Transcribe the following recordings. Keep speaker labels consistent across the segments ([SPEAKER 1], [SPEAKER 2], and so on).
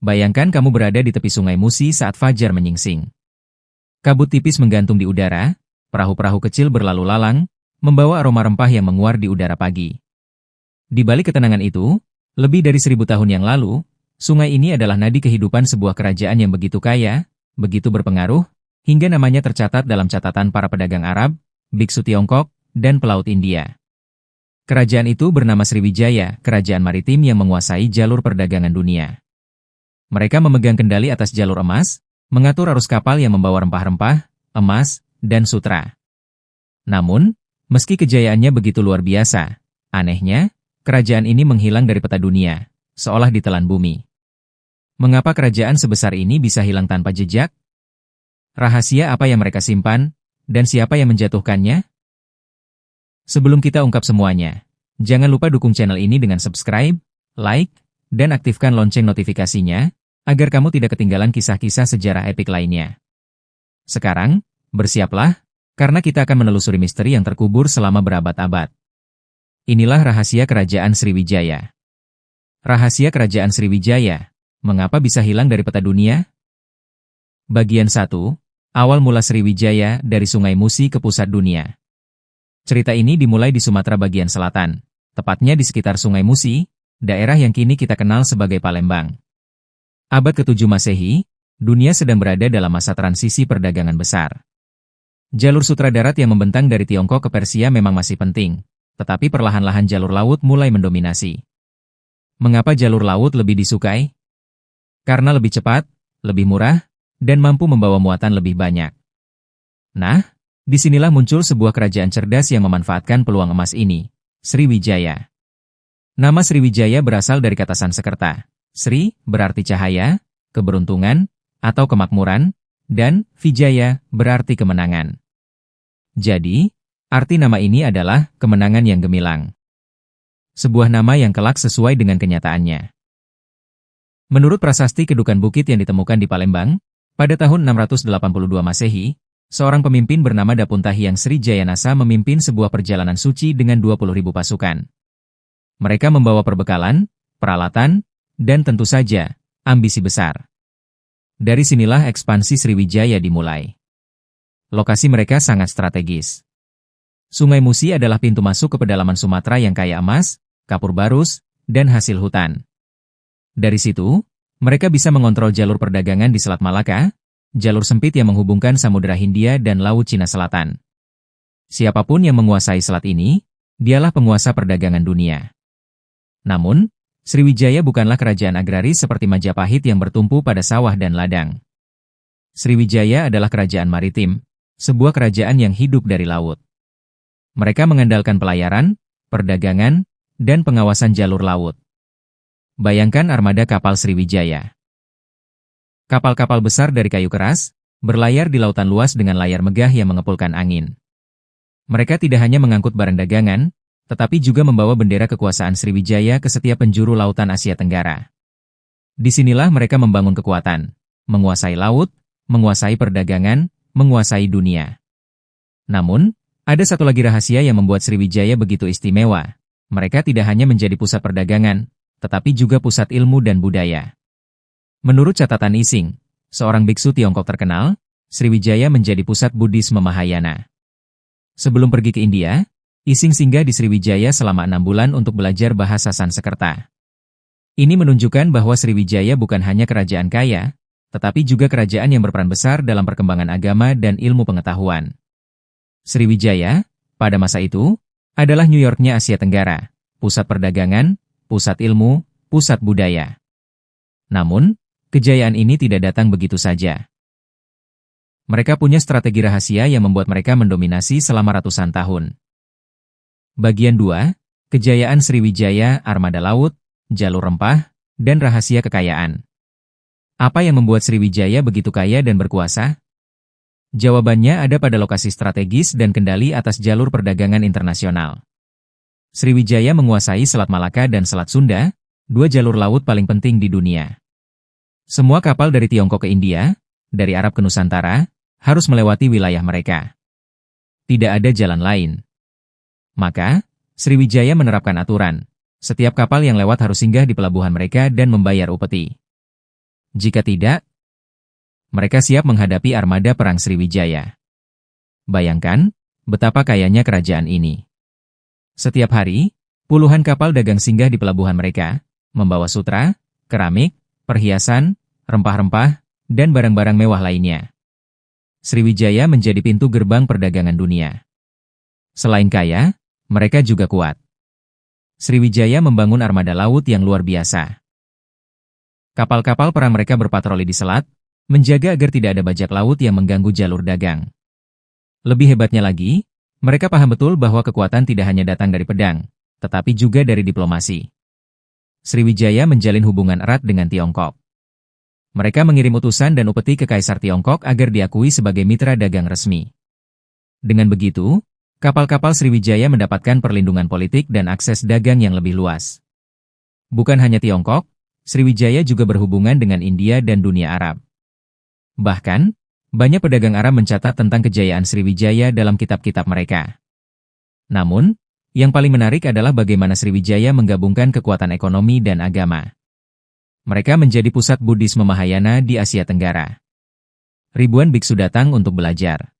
[SPEAKER 1] Bayangkan kamu berada di tepi Sungai Musi saat fajar menyingsing. Kabut tipis menggantung di udara, perahu-perahu kecil berlalu lalang, membawa aroma rempah yang menguar di udara pagi. Di balik ketenangan itu, lebih dari 1000 tahun yang lalu, sungai ini adalah nadi kehidupan sebuah kerajaan yang begitu kaya, begitu berpengaruh, hingga namanya tercatat dalam catatan para pedagang Arab, biksu Tiongkok, dan pelaut India. Kerajaan itu bernama Sriwijaya, kerajaan maritim yang menguasai jalur perdagangan dunia. Mereka memegang kendali atas jalur emas, mengatur arus kapal yang membawa rempah-rempah, emas, dan sutra. Namun, meski kejayaannya begitu luar biasa, anehnya, kerajaan ini menghilang dari peta dunia, seolah ditelan bumi. Mengapa kerajaan sebesar ini bisa hilang tanpa jejak? Rahasia apa yang mereka simpan, dan siapa yang menjatuhkannya? Sebelum kita ungkap semuanya, jangan lupa dukung channel ini dengan subscribe, like, dan aktifkan lonceng notifikasinya, agar kamu tidak ketinggalan kisah-kisah sejarah epik lainnya. Sekarang, bersiaplah, karena kita akan menelusuri misteri yang terkubur selama berabad-abad. Inilah rahasia kerajaan Sriwijaya. Rahasia kerajaan Sriwijaya, mengapa bisa hilang dari peta dunia? Bagian 1, awal mula Sriwijaya dari Sungai Musi ke pusat dunia. Cerita ini dimulai di Sumatera bagian selatan, tepatnya di sekitar Sungai Musi, daerah yang kini kita kenal sebagai Palembang. Abad ke-7 Masehi, dunia sedang berada dalam masa transisi perdagangan besar. Jalur sutra darat yang membentang dari Tiongkok ke Persia memang masih penting, tetapi perlahan-lahan jalur laut mulai mendominasi. Mengapa jalur laut lebih disukai? Karena lebih cepat, lebih murah, dan mampu membawa muatan lebih banyak. Nah, disinilah muncul sebuah kerajaan cerdas yang memanfaatkan peluang emas ini, Sriwijaya. Nama Sriwijaya berasal dari kata Sanskerta. Sri berarti cahaya, keberuntungan, atau kemakmuran, dan Vijaya berarti kemenangan. Jadi, arti nama ini adalah kemenangan yang gemilang. Sebuah nama yang kelak sesuai dengan kenyataannya. Menurut prasasti kedukan bukit yang ditemukan di Palembang, pada tahun 682 Masehi, seorang pemimpin bernama Dapunta Hyang Sri Jayanasa memimpin sebuah perjalanan suci dengan 20.000 pasukan. Mereka membawa perbekalan, peralatan, dan tentu saja, ambisi besar. Dari sinilah ekspansi Sriwijaya dimulai. Lokasi mereka sangat strategis. Sungai Musi adalah pintu masuk ke pedalaman Sumatera yang kaya emas, kapur barus, dan hasil hutan. Dari situ, mereka bisa mengontrol jalur perdagangan di Selat Malaka, jalur sempit yang menghubungkan Samudera Hindia dan Laut Cina Selatan. Siapapun yang menguasai selat ini, dialah penguasa perdagangan dunia. Namun, Sriwijaya bukanlah kerajaan agraris seperti Majapahit yang bertumpu pada sawah dan ladang. Sriwijaya adalah kerajaan maritim, sebuah kerajaan yang hidup dari laut. Mereka mengandalkan pelayaran, perdagangan, dan pengawasan jalur laut. Bayangkan armada kapal Sriwijaya. Kapal-kapal besar dari kayu keras, berlayar di lautan luas dengan layar megah yang mengepulkan angin. Mereka tidak hanya mengangkut barang dagangan, tetapi juga membawa bendera kekuasaan Sriwijaya ke setiap penjuru lautan Asia Tenggara. Disinilah mereka membangun kekuatan, menguasai laut, menguasai perdagangan, menguasai dunia. Namun, ada satu lagi rahasia yang membuat Sriwijaya begitu istimewa. Mereka tidak hanya menjadi pusat perdagangan, tetapi juga pusat ilmu dan budaya. Menurut catatan Ising, seorang biksu Tiongkok terkenal, Sriwijaya menjadi pusat Buddhisme Mahayana. Sebelum pergi ke India, Ising singgah di Sriwijaya selama 6 bulan untuk belajar bahasa Sanskerta. Ini menunjukkan bahwa Sriwijaya bukan hanya kerajaan kaya, tetapi juga kerajaan yang berperan besar dalam perkembangan agama dan ilmu pengetahuan. Sriwijaya, pada masa itu, adalah New York-nya Asia Tenggara, pusat perdagangan, pusat ilmu, pusat budaya. Namun, kejayaan ini tidak datang begitu saja. Mereka punya strategi rahasia yang membuat mereka mendominasi selama ratusan tahun. Bagian 2, Kejayaan Sriwijaya, Armada Laut, Jalur Rempah, dan Rahasia Kekayaan. Apa yang membuat Sriwijaya begitu kaya dan berkuasa? Jawabannya ada pada lokasi strategis dan kendali atas jalur perdagangan internasional. Sriwijaya menguasai Selat Malaka dan Selat Sunda, 2 jalur laut paling penting di dunia. Semua kapal dari Tiongkok ke India, dari Arab ke Nusantara, harus melewati wilayah mereka. Tidak ada jalan lain. Maka, Sriwijaya menerapkan aturan. Setiap kapal yang lewat harus singgah di pelabuhan mereka dan membayar upeti. Jika tidak, mereka siap menghadapi armada perang Sriwijaya. Bayangkan betapa kayanya kerajaan ini. Setiap hari, puluhan kapal dagang singgah di pelabuhan mereka, membawa sutra, keramik, perhiasan, rempah-rempah, dan barang-barang mewah lainnya. Sriwijaya menjadi pintu gerbang perdagangan dunia. Selain kaya, mereka juga kuat. Sriwijaya membangun armada laut yang luar biasa. Kapal-kapal perang mereka berpatroli di selat, menjaga agar tidak ada bajak laut yang mengganggu jalur dagang. Lebih hebatnya lagi, mereka paham betul bahwa kekuatan tidak hanya datang dari pedang, tetapi juga dari diplomasi. Sriwijaya menjalin hubungan erat dengan Tiongkok. Mereka mengirim utusan dan upeti ke Kaisar Tiongkok agar diakui sebagai mitra dagang resmi. Dengan begitu, kapal-kapal Sriwijaya mendapatkan perlindungan politik dan akses dagang yang lebih luas. Bukan hanya Tiongkok, Sriwijaya juga berhubungan dengan India dan dunia Arab. Bahkan, banyak pedagang Arab mencatat tentang kejayaan Sriwijaya dalam kitab-kitab mereka. Namun, yang paling menarik adalah bagaimana Sriwijaya menggabungkan kekuatan ekonomi dan agama. Mereka menjadi pusat Buddhisme Mahayana di Asia Tenggara. Ribuan biksu datang untuk belajar.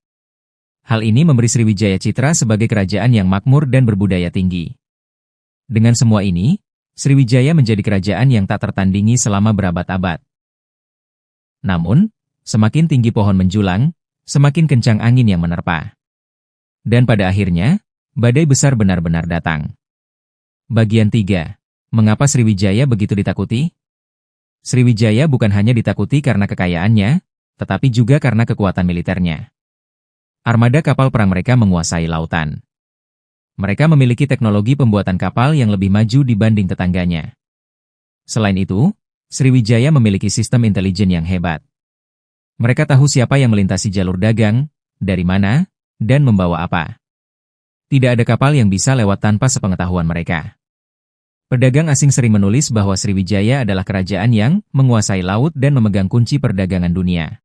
[SPEAKER 1] Hal ini memberi Sriwijaya citra sebagai kerajaan yang makmur dan berbudaya tinggi. Dengan semua ini, Sriwijaya menjadi kerajaan yang tak tertandingi selama berabad-abad. Namun, semakin tinggi pohon menjulang, semakin kencang angin yang menerpa. Dan pada akhirnya, badai besar benar-benar datang. Bagian 3. Mengapa Sriwijaya begitu ditakuti? Sriwijaya bukan hanya ditakuti karena kekayaannya, tetapi juga karena kekuatan militernya. Armada kapal perang mereka menguasai lautan. Mereka memiliki teknologi pembuatan kapal yang lebih maju dibanding tetangganya. Selain itu, Sriwijaya memiliki sistem intelijen yang hebat. Mereka tahu siapa yang melintasi jalur dagang, dari mana, dan membawa apa. Tidak ada kapal yang bisa lewat tanpa sepengetahuan mereka. Pedagang asing sering menulis bahwa Sriwijaya adalah kerajaan yang menguasai laut dan memegang kunci perdagangan dunia.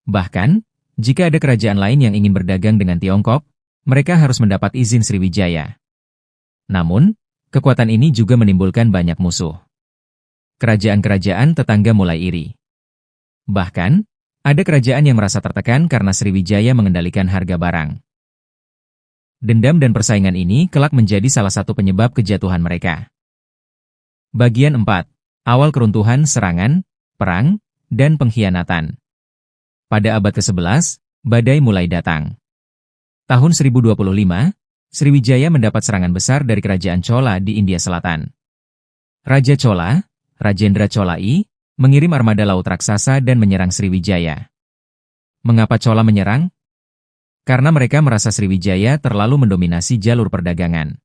[SPEAKER 1] Bahkan, jika ada kerajaan lain yang ingin berdagang dengan Tiongkok, mereka harus mendapat izin Sriwijaya. Namun, kekuatan ini juga menimbulkan banyak musuh. Kerajaan-kerajaan tetangga mulai iri. Bahkan, ada kerajaan yang merasa tertekan karena Sriwijaya mengendalikan harga barang. Dendam dan persaingan ini kelak menjadi salah satu penyebab kejatuhan mereka. Bagian 4. Awal keruntuhan serangan, perang, dan pengkhianatan. Pada abad ke-11, badai mulai datang. Tahun 1025, Sriwijaya mendapat serangan besar dari kerajaan Chola di India Selatan. Raja Chola, Rajendra Cholai, mengirim armada laut raksasa dan menyerang Sriwijaya. Mengapa Chola menyerang? Karena mereka merasa Sriwijaya terlalu mendominasi jalur perdagangan.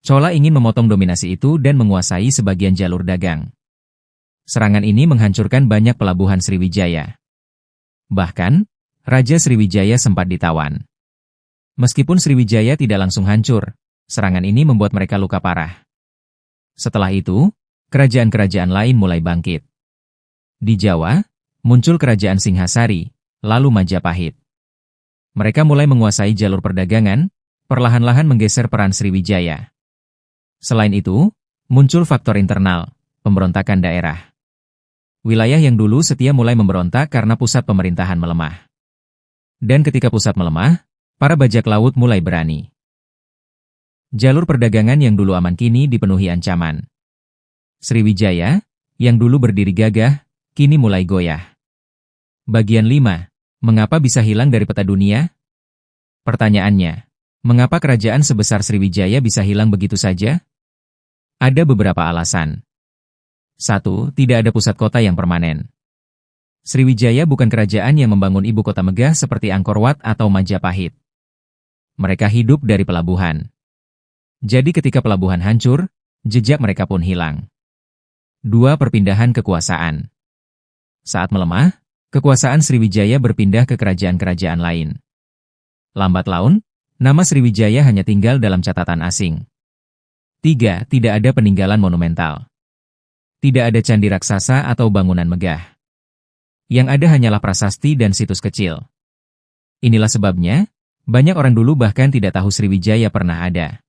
[SPEAKER 1] Chola ingin memotong dominasi itu dan menguasai sebagian jalur dagang. Serangan ini menghancurkan banyak pelabuhan Sriwijaya. Bahkan, Raja Sriwijaya sempat ditawan. Meskipun Sriwijaya tidak langsung hancur, serangan ini membuat mereka luka parah. Setelah itu, kerajaan-kerajaan lain mulai bangkit. Di Jawa, muncul kerajaan Singhasari, lalu Majapahit. Mereka mulai menguasai jalur perdagangan, perlahan-lahan menggeser peran Sriwijaya. Selain itu, muncul faktor internal, pemberontakan daerah. Wilayah yang dulu setia mulai memberontak karena pusat pemerintahan melemah. Dan ketika pusat melemah, para bajak laut mulai berani. Jalur perdagangan yang dulu aman kini dipenuhi ancaman. Sriwijaya, yang dulu berdiri gagah, kini mulai goyah. Bagian 5. Mengapa bisa hilang dari peta dunia? Pertanyaannya, mengapa kerajaan sebesar Sriwijaya bisa hilang begitu saja? Ada beberapa alasan. 1. Tidak ada pusat kota yang permanen. Sriwijaya bukan kerajaan yang membangun ibu kota megah seperti Angkor Wat atau Majapahit. Mereka hidup dari pelabuhan. Jadi ketika pelabuhan hancur, jejak mereka pun hilang. 2. Perpindahan kekuasaan. Saat melemah, kekuasaan Sriwijaya berpindah ke kerajaan-kerajaan lain. Lambat laun, nama Sriwijaya hanya tinggal dalam catatan asing. 3. Tidak ada peninggalan monumental. Tidak ada candi raksasa atau bangunan megah. Yang ada hanyalah prasasti dan situs kecil. Inilah sebabnya, banyak orang dulu bahkan tidak tahu Sriwijaya pernah ada.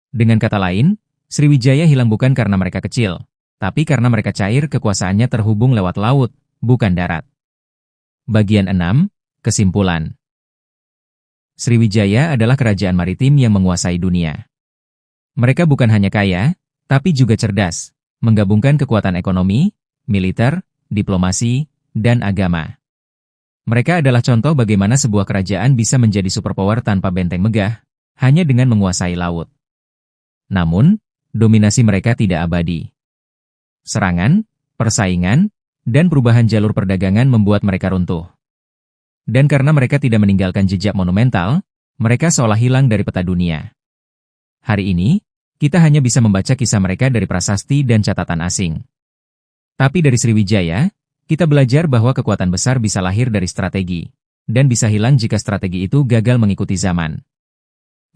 [SPEAKER 1] Dengan kata lain, Sriwijaya hilang bukan karena mereka kecil, Tapi karena mereka cair, kekuasaannya terhubung lewat laut, bukan darat. Bagian 6. Kesimpulan. Sriwijaya adalah kerajaan maritim yang menguasai dunia. Mereka bukan hanya kaya, tapi juga cerdas, menggabungkan kekuatan ekonomi, militer, diplomasi, dan agama. Mereka adalah contoh bagaimana sebuah kerajaan bisa menjadi superpower tanpa benteng megah, hanya dengan menguasai laut. Namun, dominasi mereka tidak abadi. Serangan, persaingan, dan perubahan jalur perdagangan membuat mereka runtuh. Dan karena mereka tidak meninggalkan jejak monumental, mereka seolah hilang dari peta dunia. Hari ini, kita hanya bisa membaca kisah mereka dari prasasti dan catatan asing. Tapi dari Sriwijaya, kita belajar bahwa kekuatan besar bisa lahir dari strategi, dan bisa hilang jika strategi itu gagal mengikuti zaman.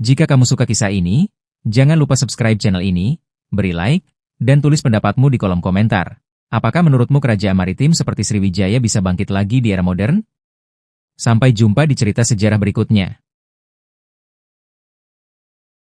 [SPEAKER 1] Jika kamu suka kisah ini, jangan lupa subscribe channel ini, beri like, dan tulis pendapatmu di kolom komentar. Apakah menurutmu kerajaan maritim seperti Sriwijaya bisa bangkit lagi di era modern? Sampai jumpa di cerita sejarah berikutnya.